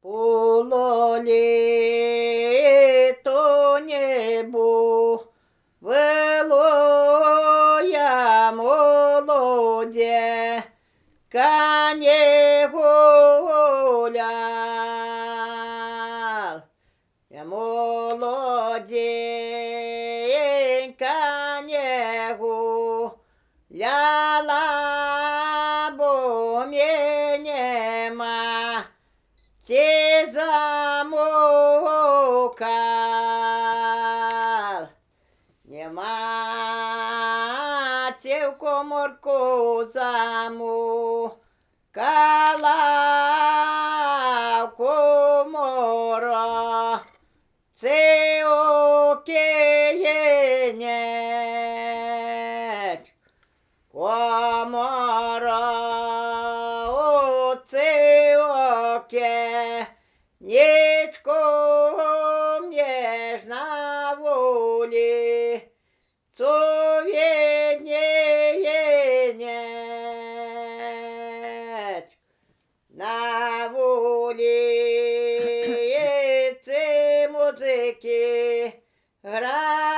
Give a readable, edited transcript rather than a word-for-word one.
Було літо небо, вело я молоде, не гулял. Я молоденька не гуляла, бо мне нема ті замокал. Нема ті в коморку замокала, в комора це океєнець. Комора оце оке, нічко м'єш на волі, совєднєєнець. На волі ці музики грають,